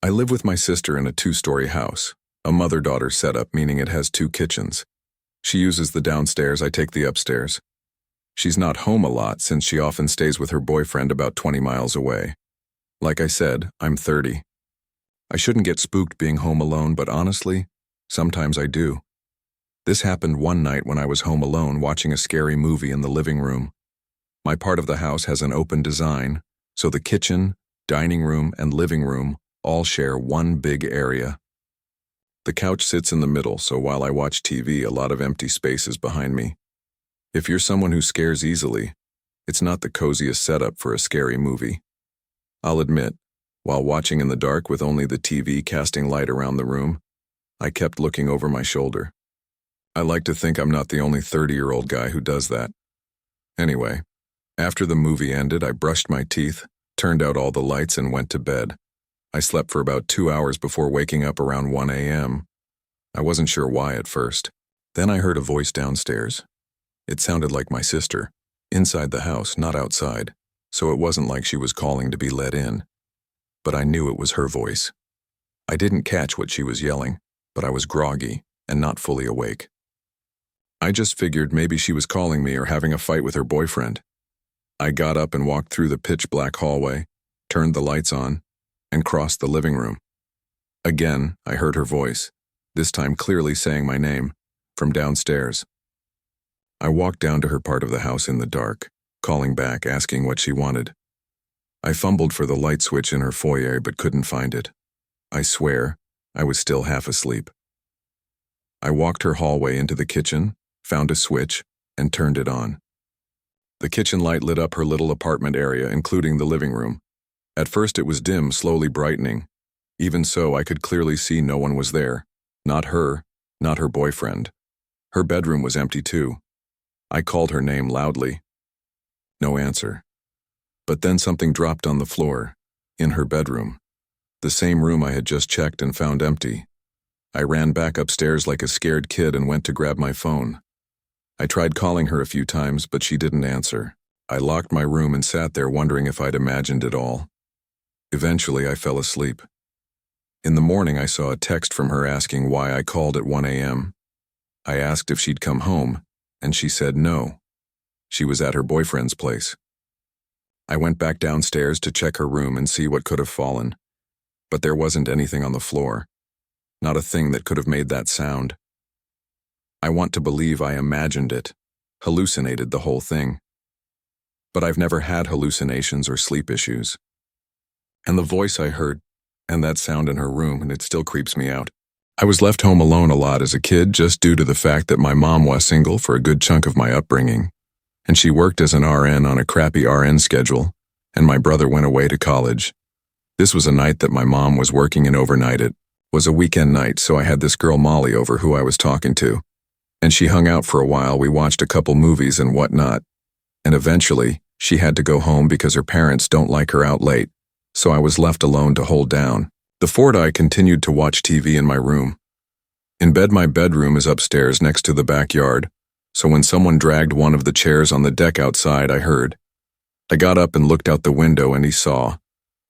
I live with my sister in a two-story house, a mother-daughter setup, meaning it has two kitchens. She uses the downstairs, I take the upstairs. She's not home a lot since she often stays with her boyfriend about 20 miles away. Like I said, I'm 30. I shouldn't get spooked being home alone, but honestly, sometimes I do. This happened one night when I was home alone watching a scary movie in the living room. My part of the house has an open design, so the kitchen, dining room, and living room all share one big area. The couch sits in the middle, so while I watch TV, a lot of empty space is behind me. If you're someone who scares easily, it's not the coziest setup for a scary movie. I'll admit, while watching in the dark with only the TV casting light around the room, I kept looking over my shoulder. I like to think I'm not the only 30-year-old guy who does that. Anyway, after the movie ended, I brushed my teeth, turned out all the lights, and went to bed. I slept for about 2 hours before waking up around 1 a.m. I wasn't sure why at first. Then I heard a voice downstairs. It sounded like my sister, inside the house, not outside, so it wasn't like she was calling to be let in. But I knew it was her voice. I didn't catch what she was yelling, but I was groggy and not fully awake. I just figured maybe she was calling me or having a fight with her boyfriend. I got up and walked through the pitch-black hallway, turned the lights on, and crossed the living room. Again, I heard her voice, this time clearly saying my name, from downstairs. I walked down to her part of the house in the dark, calling back, asking what she wanted. I fumbled for the light switch in her foyer but couldn't find it. I swear, I was still half asleep. I walked her hallway into the kitchen, found a switch, and turned it on. The kitchen light lit up her little apartment area, including the living room. At first it was dim, slowly brightening. Even so, I could clearly see no one was there. Not her, not her boyfriend. Her bedroom was empty too. I called her name loudly. No answer. But then something dropped on the floor, in her bedroom. The same room I had just checked and found empty. I ran back upstairs like a scared kid and went to grab my phone. I tried calling her a few times, but she didn't answer. I locked my room and sat there wondering if I'd imagined it all. Eventually, I fell asleep. In the morning, I saw a text from her asking why I called at 1 a.m. I asked if she'd come home, and she said no. She was at her boyfriend's place. I went back downstairs to check her room and see what could have fallen, but there wasn't anything on the floor. Not a thing that could have made that sound. I want to believe I imagined it, hallucinated the whole thing. But I've never had hallucinations or sleep issues. And the voice I heard, and that sound in her room, and it still creeps me out. I was left home alone a lot as a kid just due to the fact that my mom was single for a good chunk of my upbringing, and she worked as an RN on a crappy RN schedule, and my brother went away to college. This was a night that my mom was working an overnight. It was a weekend night, so I had this girl Molly over who I was talking to, and she hung out for a while. We watched a couple movies and whatnot, and eventually she had to go home because her parents don't like her out late. So I was left alone to hold down. The Ford I continued to watch TV in my room. In bed, my bedroom is upstairs next to the backyard, so when someone dragged one of the chairs on the deck outside, I heard. I got up and looked out the window and he saw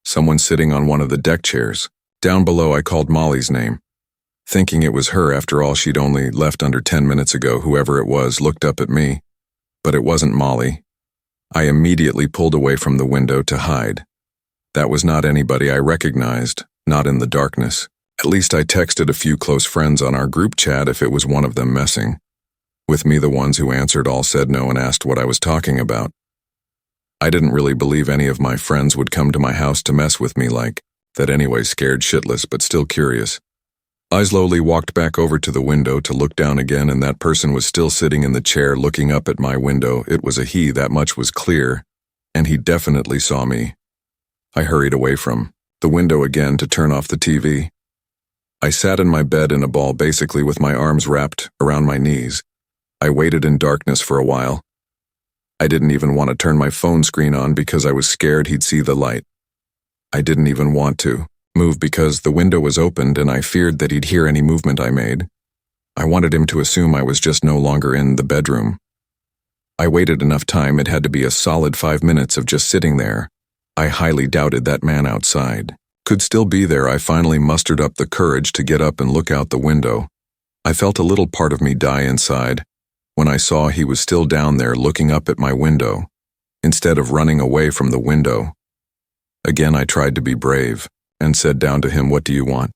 someone sitting on one of the deck chairs. Down below, I called Molly's name, thinking it was her. After all, she'd only left under 10 minutes ago. Whoever it was looked up at me, but it wasn't Molly. I immediately pulled away from the window to hide. That was not anybody I recognized, not in the darkness. At least I texted a few close friends on our group chat if it was one of them messing with me. The ones who answered all said no and asked what I was talking about. I didn't really believe any of my friends would come to my house to mess with me like that anyway, scared shitless but still curious. I slowly walked back over to the window to look down again, and that person was still sitting in the chair looking up at my window. It was a he, that much was clear, and he definitely saw me. I hurried away from the window again to turn off the TV. I sat in my bed in a ball, basically with my arms wrapped around my knees. I waited in darkness for a while. I didn't even want to turn my phone screen on because I was scared he'd see the light. I didn't even want to move because the window was opened and I feared that he'd hear any movement I made. I wanted him to assume I was just no longer in the bedroom. I waited enough time. It had to be a solid 5 minutes of just sitting there. I highly doubted that man outside. could still be there, I finally mustered up the courage to get up and look out the window. I felt a little part of me die inside when I saw he was still down there looking up at my window, instead of running away from the window. Again, I tried to be brave and said down to him, "What do you want?"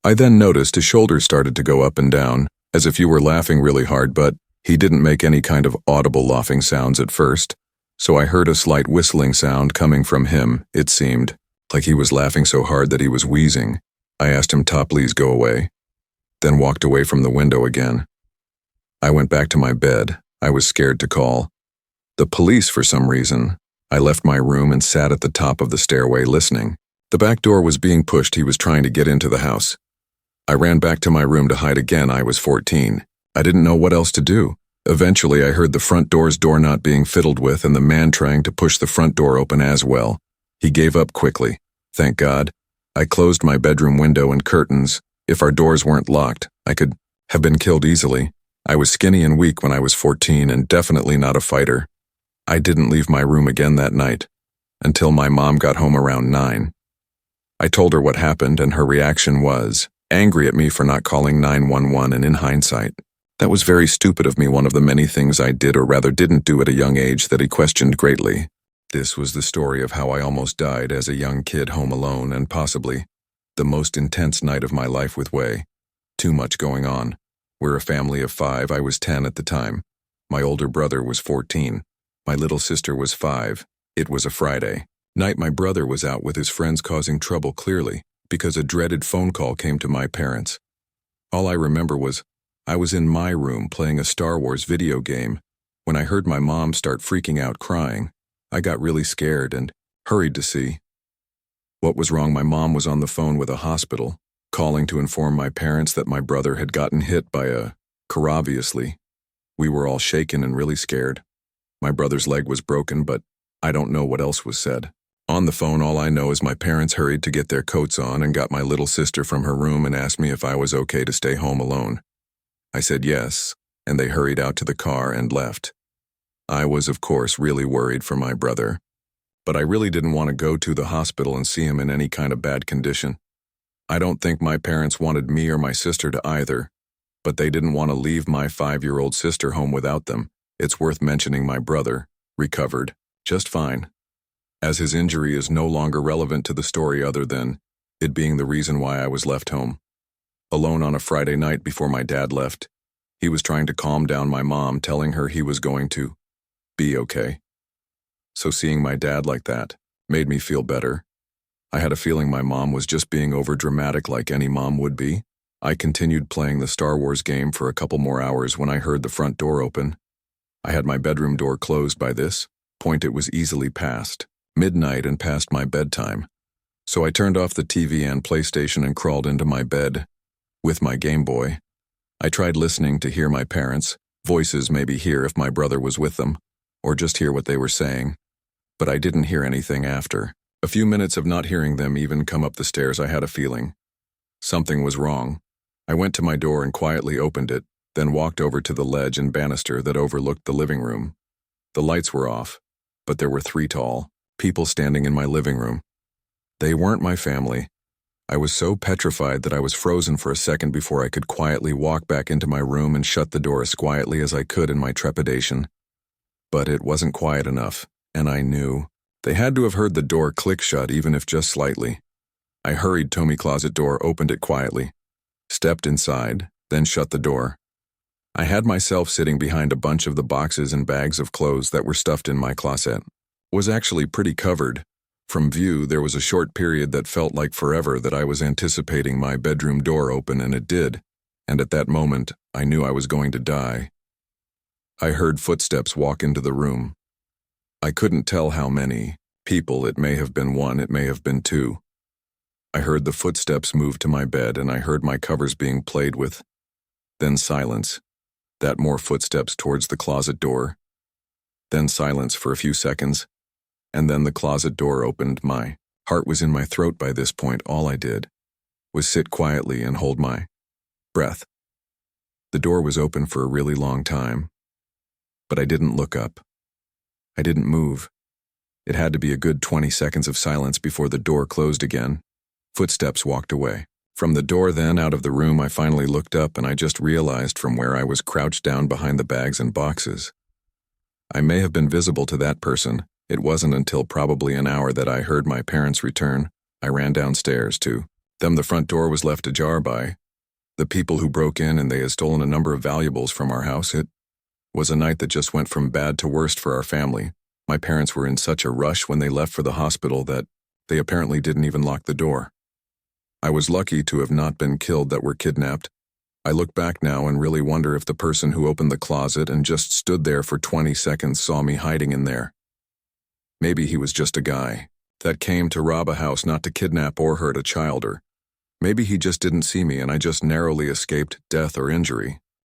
I then noticed his shoulders started to go up and down, as if you were laughing really hard, but he didn't make any kind of audible laughing sounds at first, so I heard a slight whistling sound coming from him. It seemed like he was laughing so hard that he was wheezing. I asked him to please go away, then walked away from the window again. I went back to my bed. I was scared to call the police for some reason. I left my room and sat at the top of the stairway listening. The back door was being pushed. He was trying to get into the house. I ran back to my room to hide again. I was 14. I didn't know what else to do. Eventually, I heard the front door's door not being fiddled with and the man trying to push the front door open as well. He gave up quickly. Thank God. I closed my bedroom window and curtains. If our doors weren't locked, I could have been killed easily. I was skinny and weak when I was 14 and definitely not a fighter. I didn't leave my room again that night until my mom got home around 9. I told her what happened and her reaction was angry at me for not calling 911, and in hindsight, that was very stupid of me, one of the many things I did or rather didn't do at a young age that he questioned greatly. This was the story of how I almost died as a young kid home alone and possibly the most intense night of my life with way too much going on. We're a family of 5. I was 10 at the time. My older brother was 14. My little sister was 5. It was a Friday night. My brother was out with his friends causing trouble, clearly because a dreaded phone call came to my parents. All I remember was I was in my room playing a Star Wars video game when I heard my mom start freaking out crying. I got really scared and hurried to see what was wrong. My mom was on the phone with a hospital, calling to inform my parents that my brother had gotten hit by a car. Obviously, we were all shaken and really scared. My brother's leg was broken, but I don't know what else was said. On the phone, all I know is my parents hurried to get their coats on and got my little sister from her room and asked me if I was okay to stay home alone. I said yes, and they hurried out to the car and left. I was, of course, really worried for my brother, but I really didn't want to go to the hospital and see him in any kind of bad condition. I don't think my parents wanted me or my sister to either, but they didn't want to leave my 5-year-old sister home without them. It's worth mentioning my brother recovered just fine, as his injury is no longer relevant to the story other than it being the reason why I was left home alone on a Friday night before my dad left. He was trying to calm down my mom, telling her he was going to be okay. So seeing my dad like that made me feel better. I had a feeling my mom was just being overdramatic like any mom would be. I continued playing the Star Wars game for a couple more hours when I heard the front door open. I had my bedroom door closed by this point. It was easily past midnight and past my bedtime. So I turned off the TV and PlayStation and crawled into my bed with my Game Boy. I tried listening to hear my parents' voices, maybe hear if my brother was with them, or just hear what they were saying, but I didn't hear anything after. A few minutes of not hearing them even come up the stairs, I had a feeling something was wrong. I went to my door and quietly opened it, then walked over to the ledge and banister that overlooked the living room. The lights were off, but there were 3 tall people standing in my living room. They weren't my family. I was so petrified that I was frozen for a second before I could quietly walk back into my room and shut the door as quietly as I could in my trepidation. But it wasn't quiet enough, and I knew they had to have heard the door click shut, even if just slightly. I hurried to my closet door, opened it quietly, stepped inside, then shut the door. I had myself sitting behind a bunch of the boxes and bags of clothes that were stuffed in my closet. Was actually pretty covered. From view, there was a short period that felt like forever that I was anticipating my bedroom door open, and it did. And at that moment, I knew I was going to die. I heard footsteps walk into the room. I couldn't tell how many people. It may have been 1, it may have been 2. I heard the footsteps move to my bed, and I heard my covers being played with. Then silence. That more footsteps towards the closet door. Then silence for a few seconds. And then the closet door opened. My heart was in my throat by this point. All I did was sit quietly and hold my breath. The door was open for a really long time, but I didn't look up. I didn't move. It had to be a good 20 seconds of silence before the door closed again. Footsteps walked away. From the door then, out of the room, I finally looked up and I just realized from where I was crouched down behind the bags and boxes. I may have been visible to that person. It wasn't until probably an hour that I heard my parents return. I ran downstairs to them. The front door was left ajar by the people who broke in, and they had stolen a number of valuables from our house. It was a night that just went from bad to worst for our family. My parents were in such a rush when they left for the hospital that they apparently didn't even lock the door. I was lucky to have not been killed, that were kidnapped. I look back now and really wonder if the person who opened the closet and just stood there for 20 seconds saw me hiding in there. Maybe he was just a guy that came to rob a house, not to kidnap or hurt a child, or maybe he just didn't see me and I just narrowly escaped death or injury.